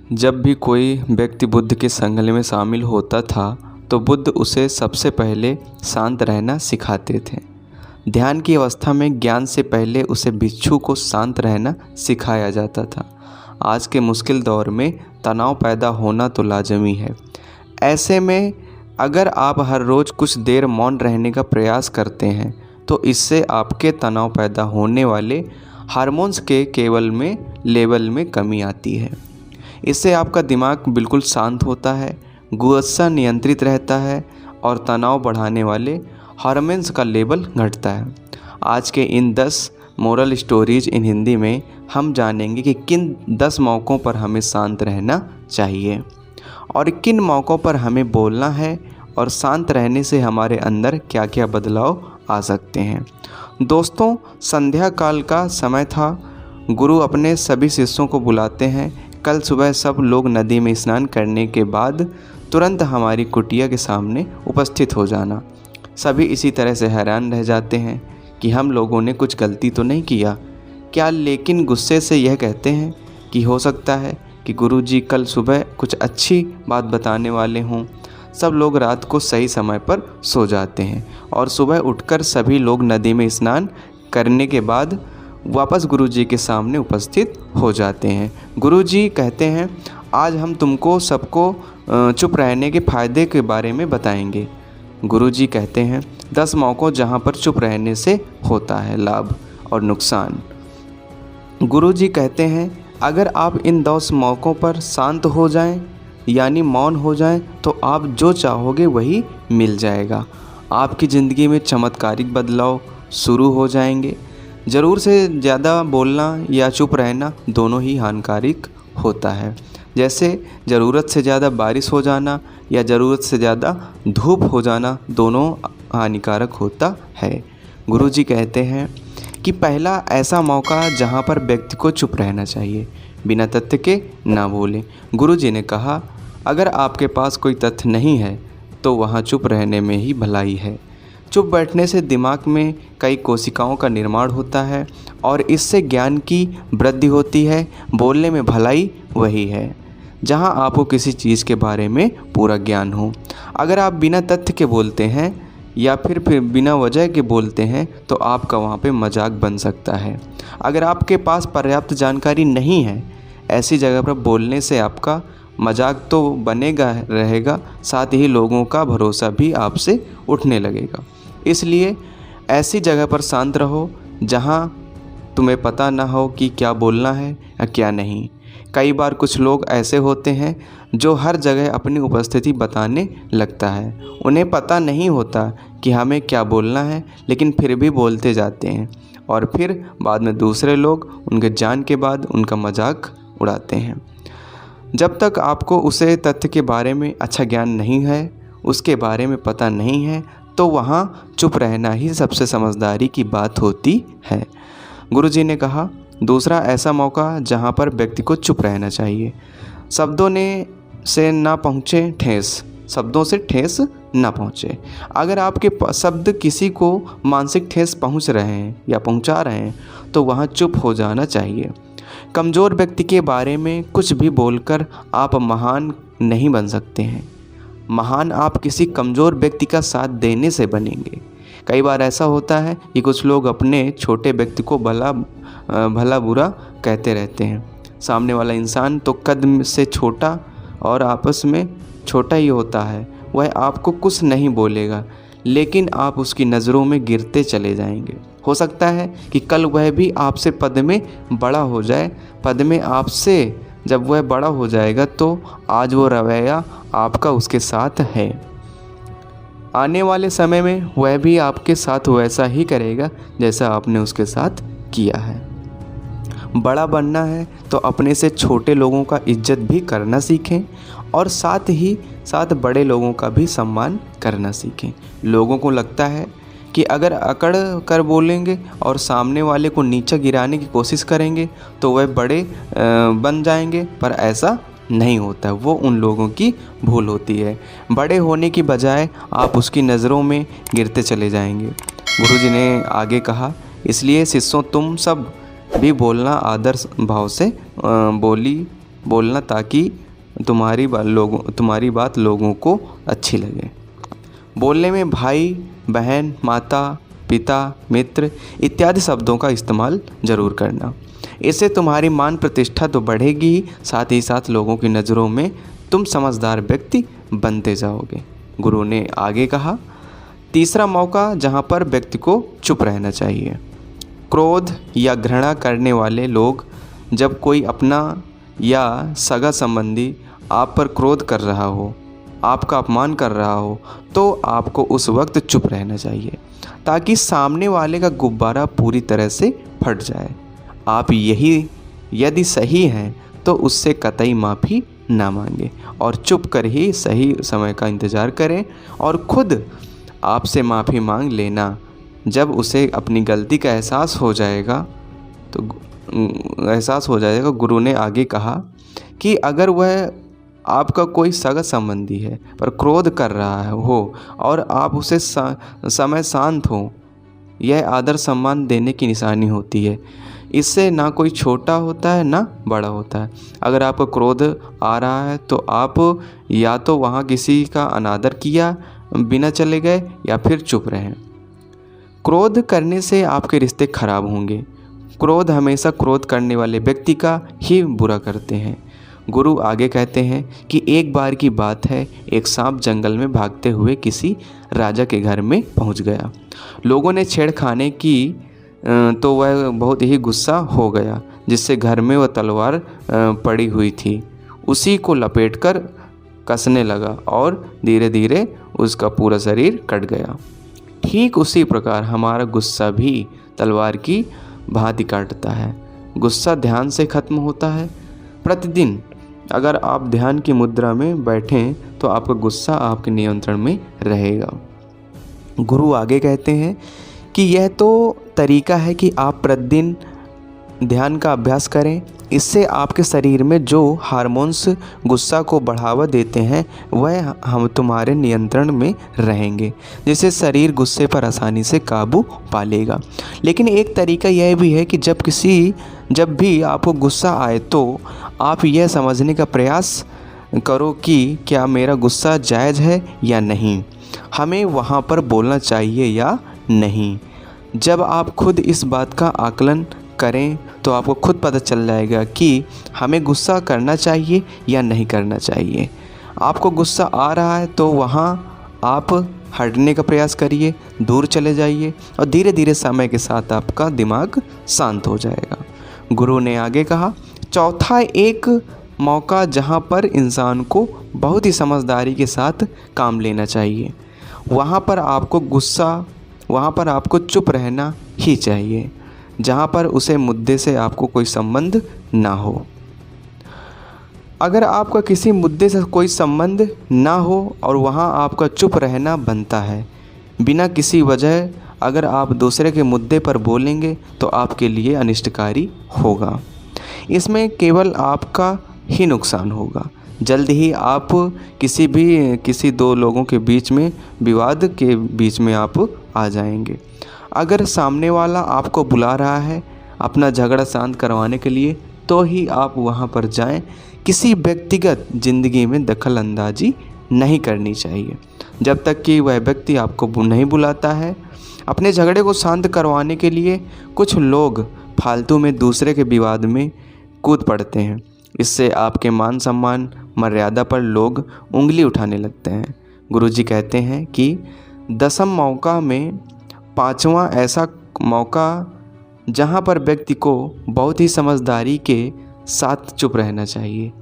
जब भी कोई व्यक्ति बुद्ध के संगम में शामिल होता था तो बुद्ध उसे सबसे पहले शांत रहना सिखाते थे। ध्यान की अवस्था में ज्ञान से पहले उसे भिक्षु को शांत रहना सिखाया जाता था। आज के मुश्किल दौर में तनाव पैदा होना तो लाजमी है। ऐसे में अगर आप हर रोज़ कुछ देर मौन रहने का प्रयास करते हैं तो इससे आपके तनाव पैदा होने वाले हार्मोन्स के लेवल में कमी आती है। इससे आपका दिमाग बिल्कुल शांत होता है, गुस्सा नियंत्रित रहता है और तनाव बढ़ाने वाले हार्मोन्स का लेवल घटता है। आज के इन 10 मोरल स्टोरीज इन हिंदी में हम जानेंगे कि किन 10 मौक़ों पर हमें शांत रहना चाहिए और किन मौक़ों पर हमें बोलना है और शांत रहने से हमारे अंदर क्या क्या बदलाव आ सकते हैं। दोस्तों, संध्या काल का समय था। गुरु अपने सभी शिष्यों को बुलाते हैं। कल सुबह सब लोग नदी में स्नान करने के बाद तुरंत हमारी कुटिया के सामने उपस्थित हो जाना। सभी इसी तरह से हैरान रह जाते हैं कि हम लोगों ने कुछ गलती तो नहीं किया क्या, लेकिन गुस्से से यह कहते हैं कि हो सकता है कि गुरुजी कल सुबह कुछ अच्छी बात बताने वाले हों। सब लोग रात को सही समय पर सो जाते हैं और सुबह उठकर सभी लोग नदी में स्नान करने के बाद वापस गुरुजी के सामने उपस्थित हो जाते हैं। गुरुजी कहते हैं, आज हम तुमको सबको चुप रहने के फ़ायदे के बारे में बताएंगे। गुरुजी कहते हैं, 10 मौक़ों जहाँ पर चुप रहने से होता है लाभ और नुकसान। गुरुजी कहते हैं, अगर आप इन 10 मौक़ों पर शांत हो जाएं, यानी मौन हो जाएं, तो आप जो चाहोगे वही मिल जाएगा। आपकी ज़िंदगी में चमत्कारिक बदलाव शुरू हो जाएंगे। ज़रूर से ज़्यादा बोलना या चुप रहना दोनों ही हानिकारक होता है। जैसे ज़रूरत से ज़्यादा बारिश हो जाना या ज़रूरत से ज़्यादा धूप हो जाना दोनों हानिकारक होता है। गुरुजी कहते हैं कि पहला ऐसा मौका जहाँ पर व्यक्ति को चुप रहना चाहिए, बिना तथ्य के ना बोलें। गुरुजी ने कहा, अगर आपके पास कोई तथ्य नहीं है तो वहाँ चुप रहने में ही भलाई है। चुप बैठने से दिमाग में कई कोशिकाओं का निर्माण होता है और इससे ज्ञान की वृद्धि होती है। बोलने में भलाई वही है जहां आपको किसी चीज़ के बारे में पूरा ज्ञान हो। अगर आप बिना तथ्य के बोलते हैं या फिर बिना वजह के बोलते हैं तो आपका वहां पे मजाक बन सकता है। अगर आपके पास पर्याप्त जानकारी नहीं है, ऐसी जगह पर बोलने से आपका मजाक तो बनेगा रहेगा, साथ ही लोगों का भरोसा भी आपसे उठने लगेगा। इसलिए ऐसी जगह पर शांत रहो जहां तुम्हें पता ना हो कि क्या बोलना है या क्या नहीं। कई बार कुछ लोग ऐसे होते हैं जो हर जगह अपनी उपस्थिति बताने लगता है। उन्हें पता नहीं होता कि हमें क्या बोलना है, लेकिन फिर भी बोलते जाते हैं और फिर बाद में दूसरे लोग उनके जान के बाद उनका मजाक उड़ाते हैं। जब तक आपको उसे तथ्य के बारे में अच्छा ज्ञान नहीं है, उसके बारे में पता नहीं है, तो वहाँ चुप रहना ही सबसे समझदारी की बात होती है। गुरुजी ने कहा, दूसरा ऐसा मौका जहाँ पर व्यक्ति को चुप रहना चाहिए। शब्दों से ना ठेस ना पहुँचे। अगर आपके शब्द किसी को मानसिक ठेस पहुँच रहे हैं या पहुँचा रहे हैं तो वहाँ चुप हो जाना चाहिए। कमज़ोर व्यक्ति के बारे में कुछ भी बोलकर आप महान नहीं बन सकते हैं। महान आप किसी कमज़ोर व्यक्ति का साथ देने से बनेंगे। कई बार ऐसा होता है कि कुछ लोग अपने छोटे व्यक्ति को भला बुरा कहते रहते हैं। सामने वाला इंसान तो कद से छोटा और आपस में छोटा ही होता है। वह आपको कुछ नहीं बोलेगा, लेकिन आप उसकी नज़रों में गिरते चले जाएंगे। हो सकता है कि कल वह भी आपसे पद में बड़ा हो जाए। पद में आपसे जब वह बड़ा हो जाएगा तो आज वो रवैया आपका उसके साथ है। आने वाले समय में वह भी आपके साथ वैसा ही करेगा जैसा आपने उसके साथ किया है। बड़ा बनना है तो अपने से छोटे लोगों का इज्जत भी करना सीखें और साथ ही साथ बड़े लोगों का भी सम्मान करना सीखें। लोगों को लगता है कि अगर अकड़ कर बोलेंगे और सामने वाले को नीचा गिराने की कोशिश करेंगे तो वह बड़े बन जाएंगे, पर ऐसा नहीं होता। वो उन लोगों की भूल होती है। बड़े होने की बजाय आप उसकी नज़रों में गिरते चले जाएंगे। गुरुजी ने आगे कहा, इसलिए शिष्यों तुम सब भी बोलना आदर भाव से बोली बोलना ताकि तुम्हारी बात लोगों को अच्छी लगे। बोलने में भाई, बहन, माता, पिता, मित्र इत्यादि शब्दों का इस्तेमाल ज़रूर करना। इससे तुम्हारी मान प्रतिष्ठा तो बढ़ेगी ही, साथ ही साथ लोगों की नज़रों में तुम समझदार व्यक्ति बनते जाओगे। गुरु ने आगे कहा, तीसरा मौका जहाँ पर व्यक्ति को चुप रहना चाहिए। क्रोध या घृणा करने वाले लोग, जब कोई अपना या सगा संबंधी आप पर क्रोध कर रहा हो, आपका अपमान कर रहा हो, तो आपको उस वक्त चुप रहना चाहिए ताकि सामने वाले का गुब्बारा पूरी तरह से फट जाए। आप यही यदि सही हैं तो उससे कतई माफ़ी ना मांगे और चुप कर ही सही समय का इंतज़ार करें और खुद आपसे माफ़ी मांग लेना। जब उसे अपनी गलती का एहसास हो जाएगा, गुरु ने आगे कहा कि अगर वह आपका कोई सगा संबंधी है पर क्रोध कर रहा हो और आप उसे समय शांत हो, यह आदर सम्मान देने की निशानी होती है। इससे ना कोई छोटा होता है ना बड़ा होता है। अगर आपका क्रोध आ रहा है तो आप या तो वहाँ किसी का अनादर किया बिना चले गए या फिर चुप रहें। क्रोध करने से आपके रिश्ते खराब होंगे। क्रोध हमेशा क्रोध करने वाले व्यक्ति का ही बुरा करते हैं। गुरु आगे कहते हैं कि एक बार की बात है, एक सांप जंगल में भागते हुए किसी राजा के घर में पहुंच गया। लोगों ने छेड़खानी की तो वह बहुत ही गुस्सा हो गया, जिससे घर में वह तलवार पड़ी हुई थी उसी को लपेटकर कसने लगा और धीरे धीरे उसका पूरा शरीर कट गया। ठीक उसी प्रकार हमारा गुस्सा भी तलवार की भांति काटता है। गुस्सा ध्यान से खत्म होता है। प्रतिदिन अगर आप ध्यान की मुद्रा में बैठें तो आपका गुस्सा आपके नियंत्रण में रहेगा। गुरु आगे कहते हैं कि यह तो तरीका है कि आप प्रतिदिन ध्यान का अभ्यास करें। इससे आपके शरीर में जो हार्मोन्स गुस्सा को बढ़ावा देते हैं वह हम तुम्हारे नियंत्रण में रहेंगे, जिससे शरीर गुस्से पर आसानी से काबू पा लेगा। लेकिन एक तरीका यह भी है कि जब भी आपको गुस्सा आए तो आप यह समझने का प्रयास करो कि क्या मेरा गुस्सा जायज़ है या नहीं, हमें वहाँ पर बोलना चाहिए या नहीं। जब आप खुद इस बात का आकलन करें तो आपको खुद पता चल जाएगा कि हमें गुस्सा करना चाहिए या नहीं करना चाहिए। आपको गुस्सा आ रहा है तो वहाँ आप हटने का प्रयास करिए, दूर चले जाइए और धीरे धीरे समय के साथ आपका दिमाग शांत हो जाएगा। गुरु ने आगे कहा, चौथा एक मौका जहाँ पर इंसान को बहुत ही समझदारी के साथ काम लेना चाहिए। वहाँ पर आपको चुप रहना ही चाहिए, जहाँ पर उसे मुद्दे से आपको कोई संबंध ना हो। अगर आपका किसी मुद्दे से कोई संबंध ना हो और वहाँ आपका चुप रहना बनता है बिना किसी वजह, अगर आप दूसरे के मुद्दे पर बोलेंगे तो आपके लिए अनिष्टकारी होगा। इसमें केवल आपका ही नुकसान होगा। जल्द ही आप किसी दो लोगों के बीच में विवाद के बीच में आप आ जाएंगे। अगर सामने वाला आपको बुला रहा है अपना झगड़ा शांत करवाने के लिए तो ही आप वहां पर जाएं। किसी व्यक्तिगत ज़िंदगी में दखल अंदाजी नहीं करनी चाहिए जब तक कि वह व्यक्ति आपको नहीं बुलाता है। अपने झगड़े को शांत करवाने के लिए कुछ लोग फालतू में दूसरे के विवाद में कूद पड़ते हैं। इससे आपके मान सम्मान मर्यादा पर लोग उंगली उठाने लगते हैं। गुरुजी कहते हैं कि 10वें मौका में 5वां ऐसा मौका जहां पर व्यक्ति को बहुत ही समझदारी के साथ चुप रहना चाहिए।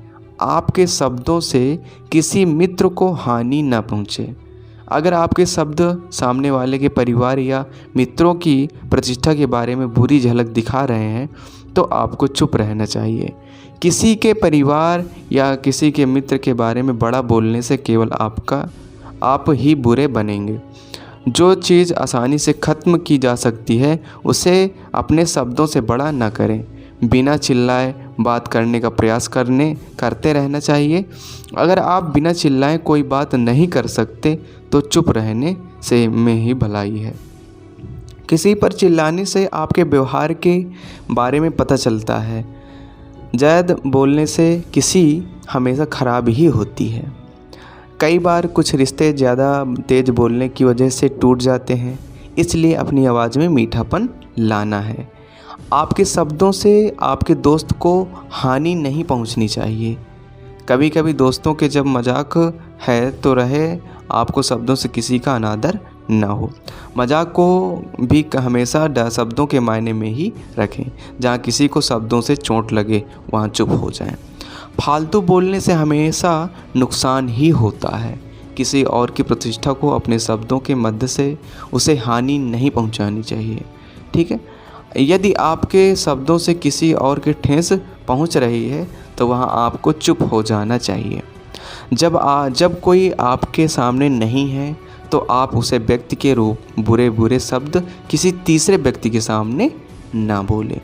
आपके शब्दों से किसी मित्र को हानि न पहुंचे। अगर आपके शब्द सामने वाले के परिवार या मित्रों की प्रतिष्ठा के बारे में बुरी झलक दिखा रहे हैं तो आपको चुप रहना चाहिए। किसी के परिवार या किसी के मित्र के बारे में बड़ा बोलने से केवल आप ही बुरे बनेंगे। जो चीज़ आसानी से ख़त्म की जा सकती है उसे अपने शब्दों से बड़ा ना करें। बिना चिल्लाए बात करने का प्रयास करते रहना चाहिए। अगर आप बिना चिल्लाए कोई बात नहीं कर सकते तो चुप रहने से में ही भलाई है। किसी पर चिल्लाने से आपके व्यवहार के बारे में पता चलता है। ज़्यादा बोलने से किसी हमेशा ख़राब ही होती है। कई बार कुछ रिश्ते ज़्यादा तेज़ बोलने की वजह से टूट जाते हैं, इसलिए अपनी आवाज़ में मीठापन लाना है। आपके शब्दों से आपके दोस्त को हानि नहीं पहुंचनी चाहिए। कभी कभी दोस्तों के जब मजाक है तो रहे, आपको शब्दों से किसी का अनादर ना हो। मजाक को भी हमेशा शब्दों के मायने में ही रखें। जहाँ किसी को शब्दों से चोट लगे वहाँ चुप हो जाएं। फालतू बोलने से हमेशा नुकसान ही होता है। किसी और की प्रतिष्ठा को अपने शब्दों के मध्य से उसे हानि नहीं पहुंचानी चाहिए, ठीक है। यदि आपके शब्दों से किसी और की ठेस पहुंच रही है तो वहां आपको चुप हो जाना चाहिए। जब कोई आपके सामने नहीं है तो आप उसे व्यक्ति के रूप बुरे बुरे शब्द किसी तीसरे व्यक्ति के सामने ना बोलें।